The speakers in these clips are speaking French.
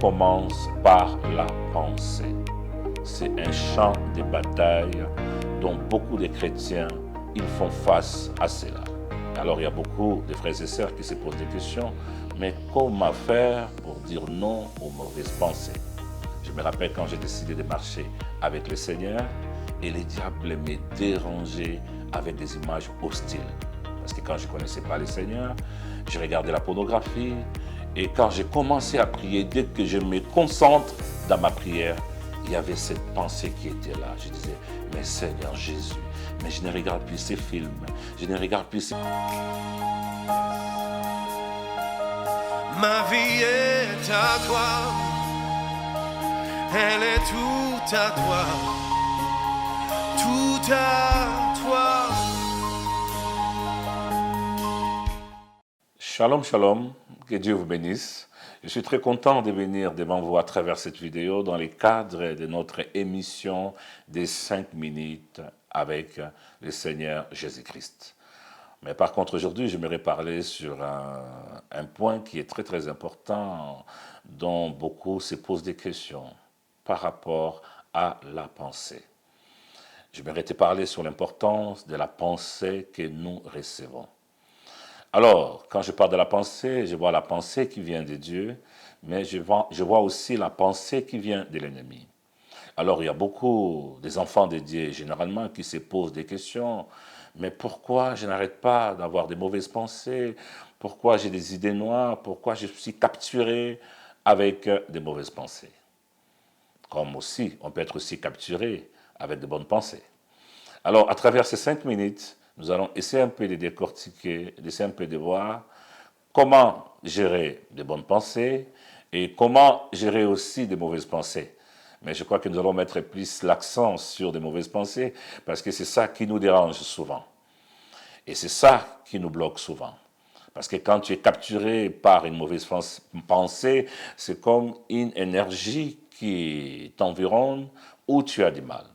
commence par la pensée. C'est un champ de bataille dont beaucoup de chrétiens ils font face à cela. Alors il y a beaucoup de frères et sœurs qui se posent des questions, mais comment faire pour dire non aux mauvaises pensées? Je me rappelle quand j'ai décidé de marcher avec le Seigneur et le diable me dérangeait avec des images hostiles. Parce que quand je ne connaissais pas le Seigneur, je regardais la pornographie et quand j'ai commencé à prier, dès que je me concentre dans ma prière, il y avait cette pensée qui était là. Je disais, mais Seigneur Jésus, mais je ne regarde plus ces films, je ne regarde plus ces... Ma vie est à toi, elle est toute à toi, tout à toi. Shalom, shalom, que Dieu vous bénisse. Je suis très content de venir devant vous à travers cette vidéo dans le cadre de notre émission des 5 minutes avec le Seigneur Jésus-Christ. Mais par contre, aujourd'hui, j'aimerais parler sur un point qui est très très important, dont beaucoup se posent des questions par rapport à la pensée. J'aimerais te parler sur l'importance de la pensée que nous recevons. Alors, quand je parle de la pensée, je vois la pensée qui vient de Dieu, mais je vois aussi la pensée qui vient de l'ennemi. Alors, il y a beaucoup des enfants de Dieu, généralement, qui se posent des questions. Mais pourquoi je n'arrête pas d'avoir des mauvaises pensées? Pourquoi j'ai des idées noires? Pourquoi je suis capturé avec des mauvaises pensées? Comme aussi, on peut être aussi capturé avec de bonnes pensées. Alors, à travers ces 5 minutes, nous allons essayer un peu de décortiquer, essayer un peu de voir comment gérer des bonnes pensées et comment gérer aussi des mauvaises pensées. Mais je crois que nous allons mettre plus l'accent sur des mauvaises pensées parce que c'est ça qui nous dérange souvent. Et c'est ça qui nous bloque souvent. Parce que quand tu es capturé par une mauvaise pensée, c'est comme une énergie qui t'environne où tu as du mal.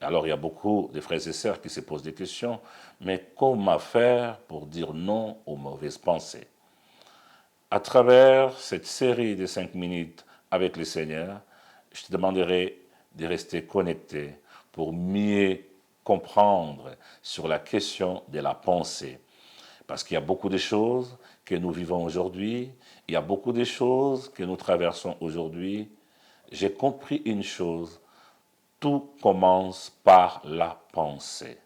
Alors il y a beaucoup de frères et sœurs qui se posent des questions, mais comment faire pour dire non aux mauvaises pensées? À travers cette série de 5 minutes avec le Seigneur, je te demanderai de rester connecté pour mieux comprendre sur la question de la pensée. Parce qu'il y a beaucoup de choses que nous vivons aujourd'hui, il y a beaucoup de choses que nous traversons aujourd'hui. J'ai compris une chose, tout commence par la pensée.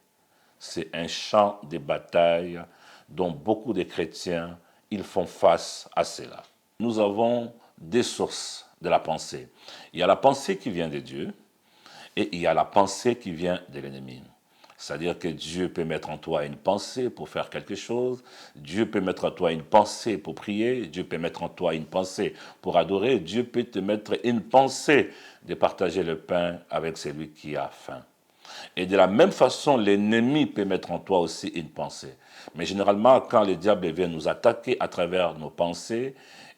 C'est un champ de bataille dont beaucoup de chrétiens ils font face à cela. Nous avons des sources de la pensée. Il y a la pensée qui vient de Dieu et il y a la pensée qui vient de l'ennemi. C'est-à-dire que Dieu peut mettre en toi une pensée pour faire quelque chose, Dieu peut mettre en toi une pensée pour prier, Dieu peut mettre en toi une pensée pour adorer, Dieu peut te mettre une pensée de partager le pain avec celui qui a faim. Et de la même façon, l'ennemi peut mettre en toi aussi une pensée. Mais généralement, quand le diable vient nous attaquer à travers nos pensées,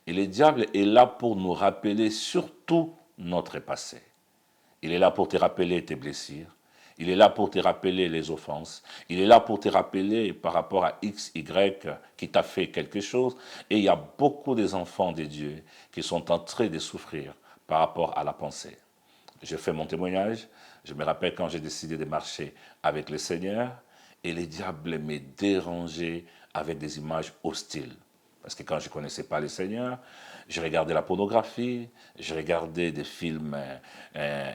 et le diable est là pour nous rappeler surtout notre passé. Il est là pour te rappeler tes blessures. Il est là pour te rappeler les offenses. Il est là pour te rappeler par rapport à X, Y qui t'a fait quelque chose. Et il y a beaucoup des enfants de Dieu qui sont en train de souffrir par rapport à la pensée. Je fais mon témoignage. Je me rappelle quand j'ai décidé de marcher avec le Seigneur et le diable me dérangeait avec des images hostiles. Parce que quand je ne connaissais pas le Seigneur, je regardais la pornographie, je regardais des films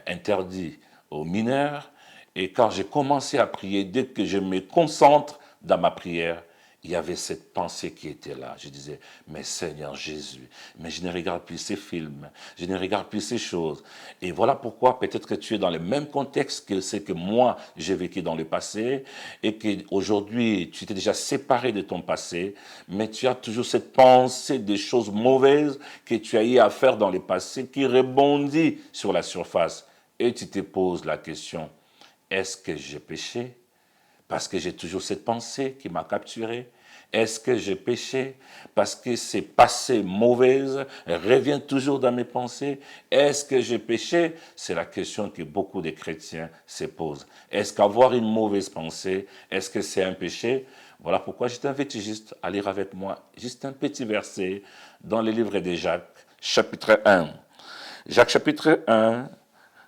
interdits aux mineurs. Et quand j'ai commencé à prier, dès que je me concentre dans ma prière, il y avait cette pensée qui était là. Je disais, mais Seigneur Jésus, mais je ne regarde plus ces films, je ne regarde plus ces choses. Et voilà pourquoi peut-être que tu es dans le même contexte que ce que moi j'ai vécu dans le passé et qu'aujourd'hui tu t'es déjà séparé de ton passé, mais tu as toujours cette pensée des choses mauvaises que tu as eu à faire dans le passé qui rebondit sur la surface. Et tu te poses la question, est-ce que j'ai péché? Parce que j'ai toujours cette pensée qui m'a capturé. Est-ce que j'ai péché parce que ces passés mauvaises reviennent toujours dans mes pensées? Est-ce que j'ai péché? C'est la question que beaucoup de chrétiens se posent. Est-ce qu'avoir une mauvaise pensée, est-ce que c'est un péché? Voilà pourquoi je t'invite juste à lire avec moi juste un petit verset dans le livre de Jacques, chapitre 1. Jacques chapitre 1,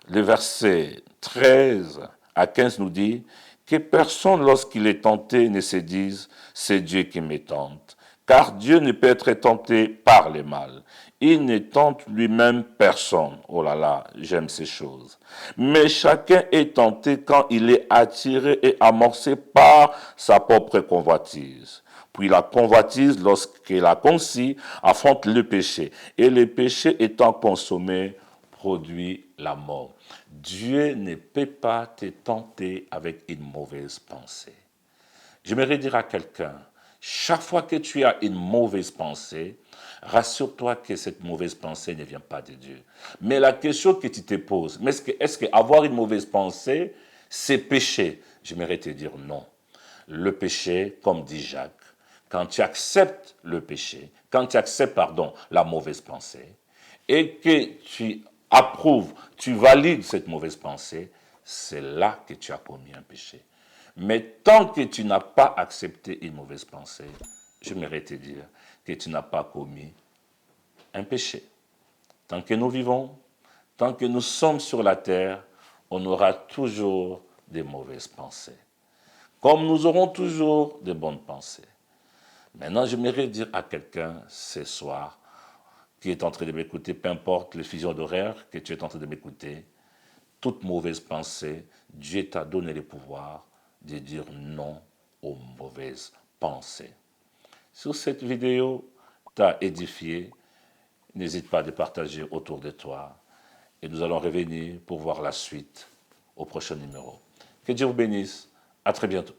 le verset 13 à 15 nous dit que personne, lorsqu'il est tenté, ne se dise « c'est Dieu qui me tente ». Car Dieu ne peut être tenté par le mal. Il ne tente lui-même personne. Oh là là, j'aime ces choses. Mais chacun est tenté quand il est attiré et amorcé par sa propre convoitise. Puis la convoitise, lorsqu'elle a conçu, affronte le péché. Et le péché étant consommé, produit la mort. Dieu ne peut pas te tenter avec une mauvaise pensée. J'aimerais dire à quelqu'un, chaque fois que tu as une mauvaise pensée, rassure-toi que cette mauvaise pensée ne vient pas de Dieu. Mais la question que tu te poses, est-ce que avoir une mauvaise pensée, c'est péché? J'aimerais te dire non. Le péché, comme dit Jacques, quand tu acceptes le péché, quand tu acceptes, la mauvaise pensée, et que tu approuves, tu valides cette mauvaise pensée, c'est là que tu as commis un péché. Mais tant que tu n'as pas accepté une mauvaise pensée, j'aimerais te dire que tu n'as pas commis un péché. Tant que nous vivons, tant que nous sommes sur la terre, on aura toujours des mauvaises pensées. Comme nous aurons toujours de bonnes pensées. Maintenant, j'aimerais dire à quelqu'un ce soir qui est en train de m'écouter, peu importe les fusions d'horaire que tu es en train de m'écouter, toute mauvaise pensée, Dieu t'a donné le pouvoir de dire non aux mauvaises pensées. Si cette vidéo t'a édifié, n'hésite pas à partager autour de toi. Et nous allons revenir pour voir la suite au prochain numéro. Que Dieu vous bénisse. À très bientôt.